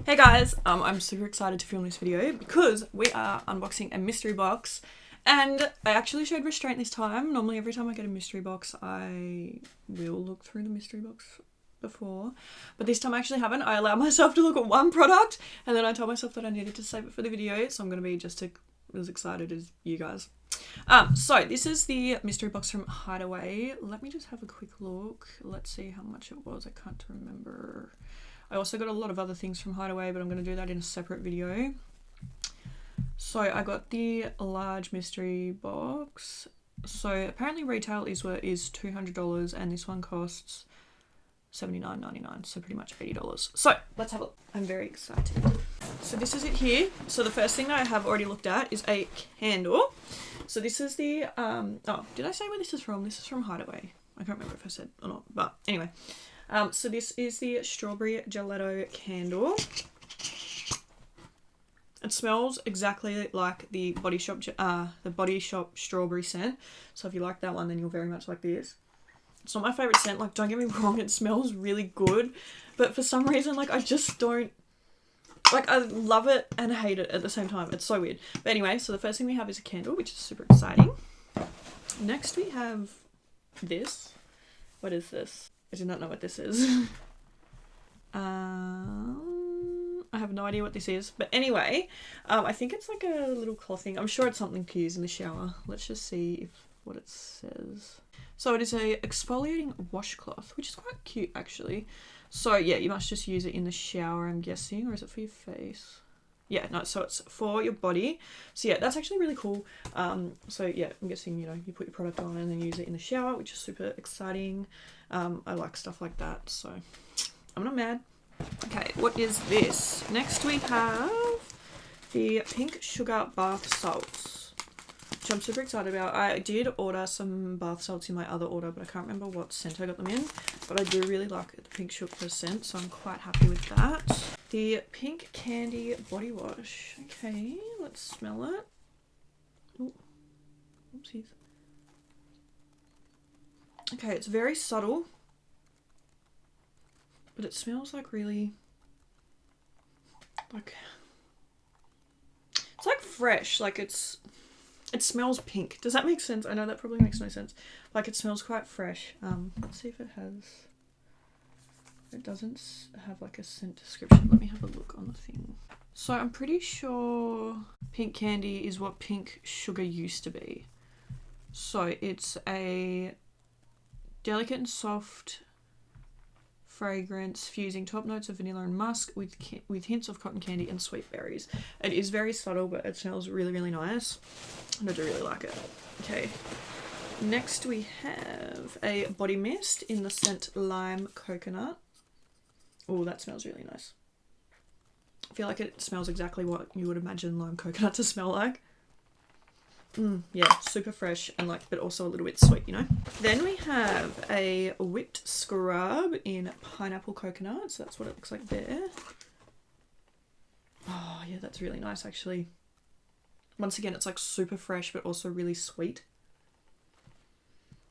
Hey guys, I'm super excited to film this video because we are unboxing a mystery box, and I actually showed restraint this time. Normally every time I get a mystery box I will look through the mystery box before, but this time I actually haven't. I allowed myself to look at one product and then I told myself that I needed to save it for the video, so I'm going to be just as excited as you guys. So this is the mystery box from HIDEAWAY. Let me just have a quick look. Let's see how much it was. I can't remember. I also got a lot of other things from HIDEAWAY, but I'm going to do that in a separate video. So I got the large mystery box. So apparently retail is $200 and this one costs $79.99, so pretty much $80. So let's have a look. I'm very excited. So this is it here. So the first thing that I have already looked at is a candle. So this is the, oh, did I say where this is from? This is from HIDEAWAY. I can't remember if I said or not, but anyway. So this is the strawberry gelato candle. It smells exactly like the Body Shop strawberry scent. So if you like that one, then you'll very much like this. It's not my favorite scent. Like, don't get me wrong, it smells really good, but for some reason, like, I just don't. Like, I love it and hate it at the same time. It's so weird. But anyway, so the first thing we have is a candle, which is super exciting. Next we have this. What is this? I do not know what this is. I have no idea what this is. But anyway, I think it's like a little cloth thing. I'm sure it's something to use in the shower. Let's just see what it says. So it is a exfoliating washcloth, which is quite cute actually. So yeah, you must just use it in the shower, I'm guessing. Or is it for your face? Yeah, no, so it's for your body. So yeah, that's actually really cool. So yeah, I'm guessing, you know, you put your product on and then use it in the shower, which is super exciting. I like stuff like that, so I'm not mad. Okay, what is this? Next we have the pink sugar bath salts, which I'm super excited about. I did order some bath salts in my other order, but I can't remember what scent I got them in. But I do really like the pink sugar scent, so I'm quite happy with that. The pink candy body wash. Okay, let's smell it. Oh, oopsies. Okay, it's very subtle, but it smells like really, like, it's like fresh, like it smells pink. Does that make sense? I know that probably makes no sense. Like, it smells quite fresh. Let's see if it has, it doesn't have like a scent description. Let me have a look on the thing. So I'm pretty sure pink candy is what pink sugar used to be. So it's a delicate and soft fragrance fusing top notes of vanilla and musk with hints of cotton candy and sweet berries. It is very subtle, but it smells really, really nice, and I do really like it. Okay, next we have a body mist in the scent lime coconut. Oh, that smells really nice. I feel like it smells exactly what you would imagine lime coconut to smell like. Yeah, super fresh and like, but also a little bit sweet, you know. Then we have a whipped scrub in pineapple coconut. So that's what it looks like there. Oh yeah, that's really nice actually. Once again, it's like super fresh, but also really sweet.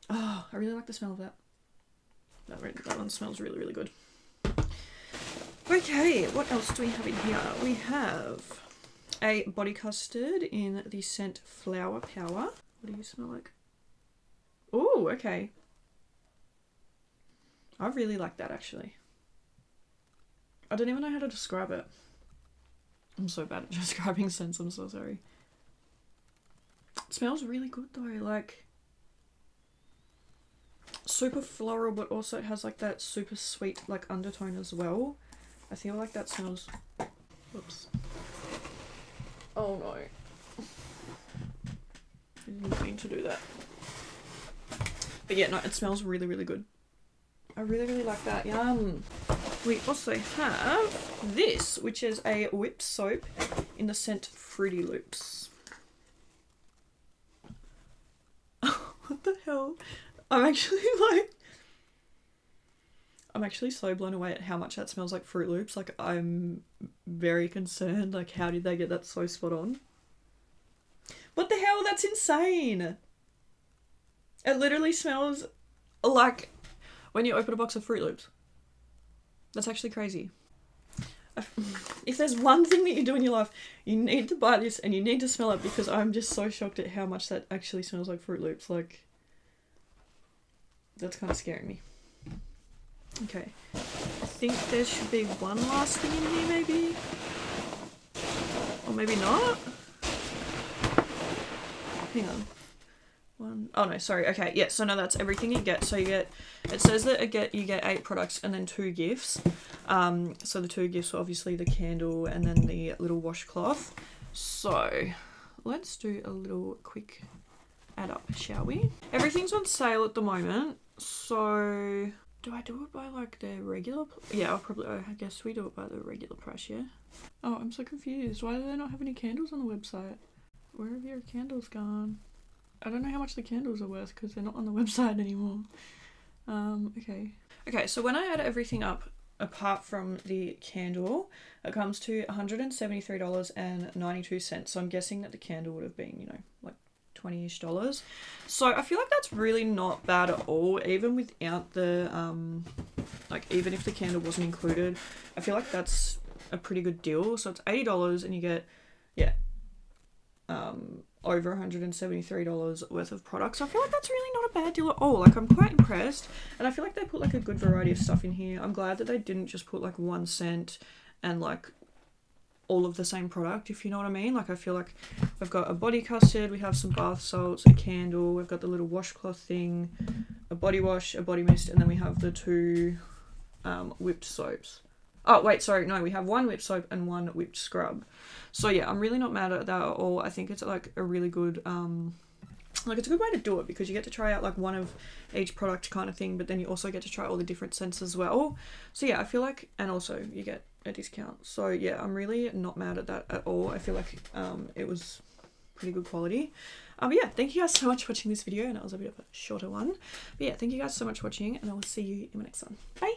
Oh, I really like the smell of that. That one smells really, really good. Okay, what else do we have in here? We have a body custard in the scent Flower Power. What do you smell like? Oh, okay. I really like that actually. I don't even know how to describe it. I'm so bad at describing scents, I'm so sorry. It smells really good though, like super floral, but also it has like that super sweet like undertone as well. I feel like that smells, whoops. Oh no. I didn't mean to do that. But yeah, no, it smells really, really good. I really, really like that. Yum. We also have this, which is a whipped soap in the scent Fruity Loops. What the hell? I'm actually so blown away at how much that smells like Fruit Loops. Like, I'm very concerned. Like, how did they get that so spot on? What the hell? That's insane. It literally smells like when you open a box of Fruit Loops. That's actually crazy. if there's one thing that you do in your life, you need to buy this and you need to smell it, because I'm just so shocked at how much that actually smells like Fruit Loops. Like, that's kind of scaring me. Okay, I think there should be one last thing in here, maybe, or maybe not. Hang on. Oh no, sorry. Okay, yeah, so no, that's everything you get. So you get, it says that you get 8 products and then 2 gifts. So the 2 gifts are obviously the candle and then the little washcloth. So let's do a little quick add up, shall we? Everything's on sale at the moment. So do I do it by like the regular? Yeah, I guess we do it by the regular price, yeah? Oh, I'm so confused. Why do they not have any candles on the website? Where have your candles gone? I don't know how much the candles are worth because they're not on the website anymore. Okay. Okay, so when I add everything up, apart from the candle, it comes to $173.92. So I'm guessing that the candle would have been, you know, like $20-ish. So I feel like that's really not bad at all, even without the, like, even if the candle wasn't included. I feel like that's a pretty good deal. So it's $80 and you get, yeah, over $173 worth of products. So I feel like that's really not a bad deal at all. Like, I'm quite impressed, and I feel like they put like a good variety of stuff in here. I'm glad that they didn't just put like 1 cent and like all of the same product, if you know what I mean. Like, I feel like we've got a body custard, we have some bath salts, a candle, we've got the little washcloth thing, a body wash, a body mist, and then we have the 2 whipped soaps. Oh, wait, sorry, no, we have 1 whipped soap and 1 whipped scrub. So yeah, I'm really not mad at that at all. I think it's like a really good, like, it's a good way to do it, because you get to try out like one of each product kind of thing, but then you also get to try all the different scents as well. So yeah, I feel like, and also you get a discount. So yeah, I'm really not mad at that at all. I feel like it was pretty good quality. But yeah, thank you guys so much for watching this video, and it was a bit of a shorter one. But yeah, thank you guys so much for watching, and I will see you in my next one. Bye!